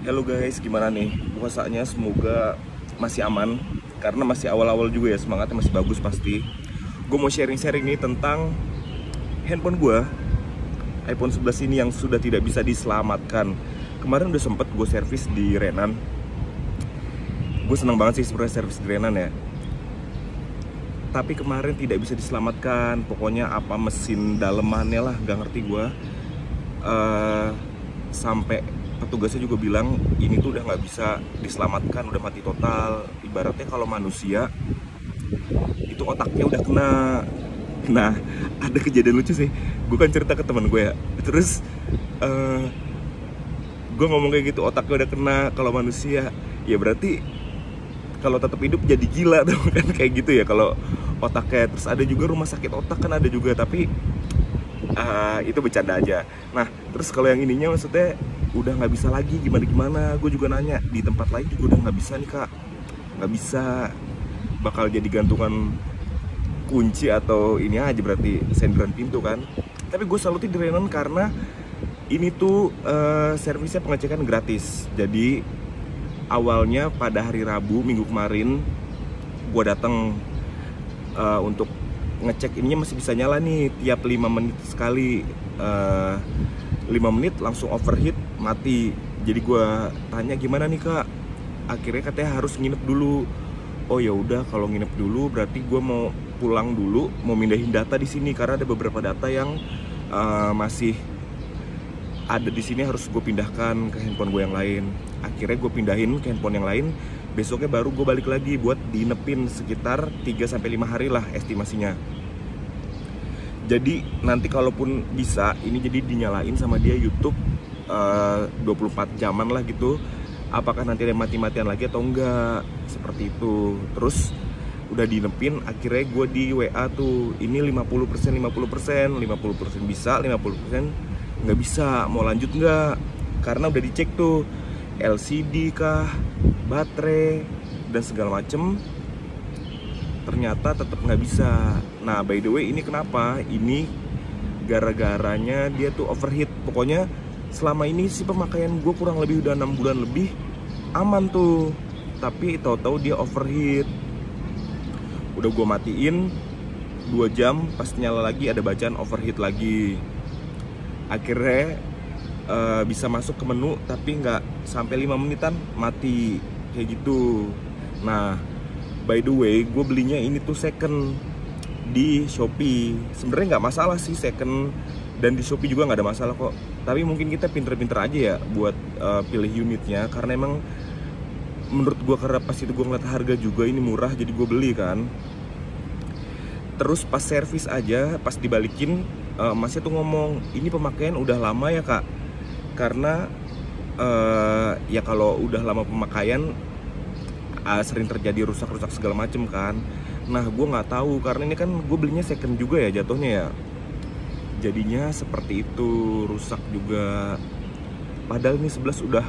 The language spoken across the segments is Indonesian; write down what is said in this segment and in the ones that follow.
Halo guys, gimana nih? Puasanya semoga masih aman karena masih awal-awal juga ya, semangatnya masih bagus pasti. Gue mau sharing-sharing nih tentang handphone gue, iPhone 11 ini yang sudah tidak bisa diselamatkan. Kemarin udah sempet gue servis di Renan. Gue seneng banget sih sebenarnya servis di Renan ya. Tapi kemarin tidak bisa diselamatkan. Pokoknya apa mesin dalemannya lah, gak ngerti gue. Sampai petugasnya juga bilang ini tuh udah nggak bisa diselamatkan, udah mati total. Ibaratnya kalau manusia itu otaknya udah kena. Nah, ada kejadian lucu sih. Gue kan cerita ke teman gue ya. Terus gue ngomong kayak gitu, otaknya udah kena kalau manusia. Ya berarti kalau tetap hidup jadi gila dong kan, kayak gitu ya kalau otaknya. Terus ada juga rumah sakit otak kan ada juga, tapi itu bercanda aja. Nah, terus kalau yang ininya maksudnya udah nggak bisa lagi, gimana gue juga nanya di tempat lain juga udah nggak bisa nih kak, nggak bisa, bakal jadi gantungan kunci atau ini aja berarti senderan pintu kan. Tapi gue salutin di Renan karena ini tuh servisnya pengecekan gratis. Jadi awalnya pada hari Rabu minggu kemarin gue datang untuk ngecek ininya masih bisa nyala nih, tiap 5 menit sekali. 5 menit langsung overheat mati. Jadi gue tanya gimana nih kak, akhirnya katanya harus nginep dulu. Oh ya udah, kalau nginep dulu berarti gue mau pulang dulu, mau mindahin data di sini karena ada beberapa data yang masih ada di sini, harus gue pindahkan ke handphone gue yang lain. Akhirnya gue pindahin ke handphone yang lain. Besoknya baru gue balik lagi buat dinepin sekitar 3-5 hari lah estimasinya. Jadi nanti kalaupun bisa ini jadi dinyalain sama dia YouTube 24 jaman lah gitu. Apakah nanti ada mati-matian lagi atau enggak, seperti itu. Terus udah dinepin, akhirnya gue di WA tuh, ini 50%, 50%, 50% bisa, 50% nggak bisa, mau lanjut nggak? Karena udah dicek tuh LCD kah, baterai, dan segala macem, ternyata tetap nggak bisa. Nah, by the way, ini kenapa? Ini gara-garanya dia tuh overheat. Pokoknya selama ini sih pemakaian gue kurang lebih udah 6 bulan lebih aman tuh, tapi tahu-tahu dia overheat. Udah gue matiin 2 jam, pas nyala lagi ada bacaan overheat lagi. Akhirnya bisa masuk ke menu tapi nggak sampai 5 menitan mati kayak gitu. Nah, by the way, gue belinya ini tuh second di Shopee. Sebenarnya nggak masalah sih second, dan di Shopee juga nggak ada masalah kok. Tapi mungkin kita pinter-pinter aja ya buat pilih unitnya, karena emang menurut gue, karena pas itu gue ngeliat harga juga ini murah, jadi gue beli kan. Terus pas servis aja, pas dibalikin, masnya tuh ngomong ini pemakaian udah lama ya kak, karena ya kalau udah lama pemakaian sering terjadi rusak-rusak segala macem kan. Nah, gue nggak tahu karena ini kan gue belinya second juga ya jatuhnya ya, jadinya seperti itu, rusak juga. Padahal ini 11 udah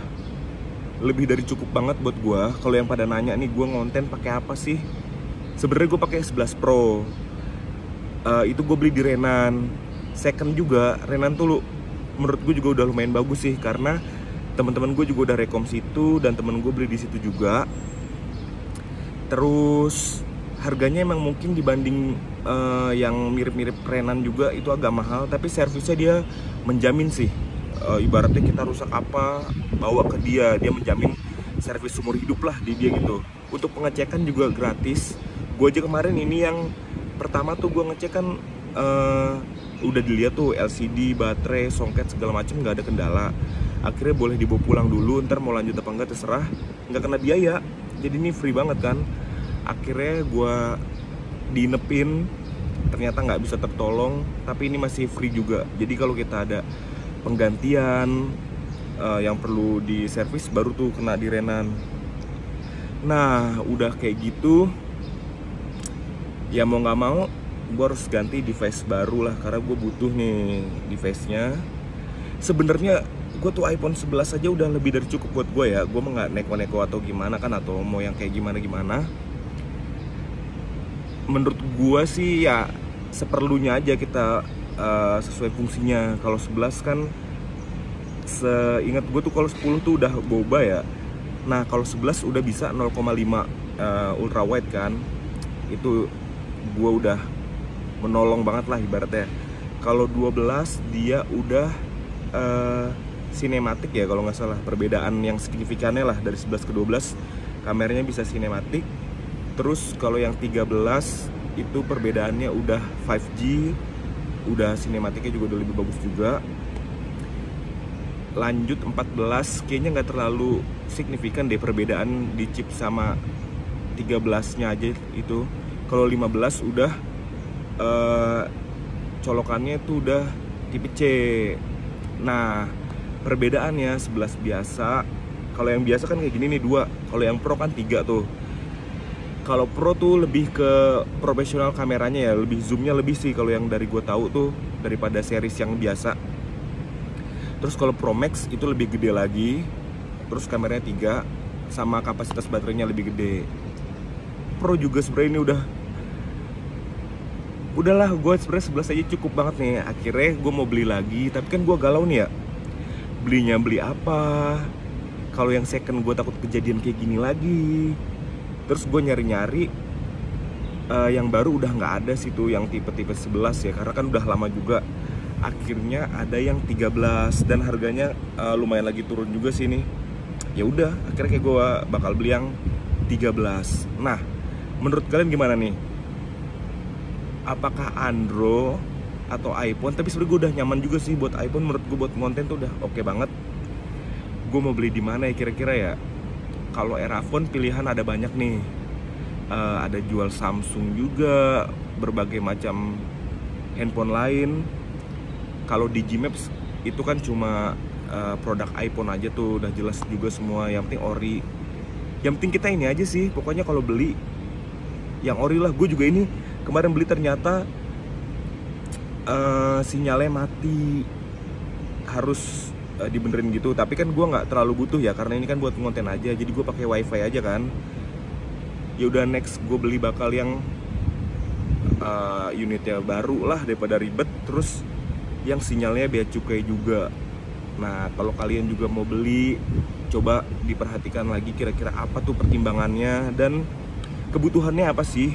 lebih dari cukup banget buat gue. Kalau yang pada nanya nih, gue ngonten pakai apa sih? Sebenarnya gue pakai 11 Pro. Itu gue beli di Renan, second juga. Renan tuh menurut gue juga udah lumayan bagus sih, karena teman-teman gue juga udah rekom situ dan temen gue beli di situ juga. Terus harganya emang mungkin dibanding yang mirip-mirip Renan juga itu agak mahal, tapi servisnya dia menjamin sih. Ibaratnya kita rusak apa, bawa ke dia, dia menjamin servis seumur hidup lah di dia gitu. Untuk pengecekan juga gratis. Gue aja kemarin ini yang pertama tuh gue ngecek kan, udah dilihat tuh LCD, baterai, songket segala macem nggak ada kendala. Akhirnya boleh dibawa pulang dulu, ntar mau lanjut apa enggak terserah, nggak kena biaya. Jadi ini free banget kan. Akhirnya gue dinepin, ternyata nggak bisa tertolong, tapi ini masih free juga. Jadi kalau kita ada penggantian yang perlu di servis baru tuh kena di Renan. Nah, udah kayak gitu, ya mau nggak mau gue harus ganti device baru lah, karena gue butuh nih device-nya. Sebenarnya gue tuh iPhone 11 aja udah lebih dari cukup buat gue ya. Gue mah nggak neko-neko atau gimana kan, atau mau yang kayak gimana-gimana. Menurut gue sih ya seperlunya aja kita sesuai fungsinya. Kalau 11 kan Ingat gue tuh kalau 10 tuh udah boba ya. Nah kalau 11 udah bisa 0,5 ultra wide kan. Itu gue udah menolong banget lah ibaratnya. Kalau 12 dia udah sinematik ya kalau nggak salah. Perbedaan yang signifikannya lah dari 11 ke 12 kameranya bisa sinematik. Terus kalau yang 13 itu perbedaannya udah 5G, udah sinematiknya juga udah lebih bagus juga. Lanjut 14 kayaknya nggak terlalu signifikan deh perbedaan di chip sama 13-nya aja itu. Kalau 15 udah colokannya tuh udah tipe C. Nah perbedaannya 11 biasa, kalau yang biasa kan kayak gini nih 2, kalau yang Pro kan 3 tuh. Kalau Pro tuh lebih ke profesional kameranya ya, lebih zoomnya lebih sih kalau yang dari gue tahu tuh daripada series yang biasa. Terus kalau Pro Max itu lebih gede lagi, terus kameranya 3 sama kapasitas baterainya lebih gede. Pro juga sebenarnya ini udahlah, gue sebenarnya 11 aja cukup banget nih. Akhirnya gue mau beli lagi, tapi kan gue galau nih ya, belinya beli apa. Kalau yang second gue takut kejadian kayak gini lagi. Terus gue nyari-nyari yang baru udah nggak ada sih tuh yang tipe-tipe 11 ya, karena kan udah lama juga. Akhirnya ada yang 13 dan harganya lumayan lagi turun juga sih nih. Ya udah, akhirnya kayak gue bakal beli yang 13. Nah, menurut kalian gimana nih? Apakah Android atau iPhone? Tapi sebenarnya gue udah nyaman juga sih buat iPhone. Menurut gue buat konten tuh udah oke banget. Gue mau beli di mana ya kira-kira ya? Kalau Eraphone pilihan ada banyak nih. Ada jual Samsung juga, berbagai macam handphone lain. Kalau Digimaps itu kan cuma produk iPhone aja tuh, udah jelas juga semua. Yang penting ori. Yang penting kita ini aja sih. Pokoknya kalau beli yang ori lah. Gue juga ini kemarin beli ternyata sinyalnya mati, harus dibenerin gitu. Tapi kan gue nggak terlalu butuh ya, karena ini kan buat konten aja. Jadi gue pakai wifi aja kan. Ya udah, next gue beli bakal yang unitnya baru lah daripada ribet. Terus yang sinyalnya bea cukai juga. Nah kalau kalian juga mau beli, coba diperhatikan lagi kira-kira apa tuh pertimbangannya dan kebutuhannya apa sih.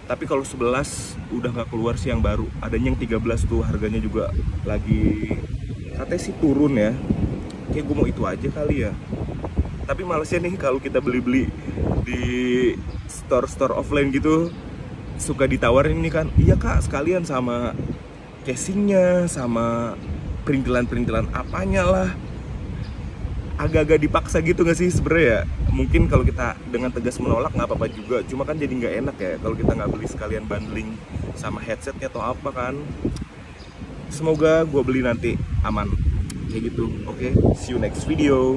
Tapi kalau 11 udah nggak keluar sih yang baru. Adanya yang 13 tuh harganya juga lagi katanya sih turun ya. Kayak gue mau itu aja kali ya. Tapi malesnya nih kalau kita beli-beli di store-store offline gitu, suka ditawarin ini kan, iya kak sekalian sama casingnya, sama perintilan-perintilan apanya lah. Agak-agak dipaksa gitu gak sih sebenarnya ya? Mungkin kalau kita dengan tegas menolak nggak apa-apa juga, cuma kan jadi nggak enak ya kalau kita nggak beli sekalian bundling sama headsetnya atau apa kan. Semoga gue beli nanti aman kayak gitu. Oke, see you next video.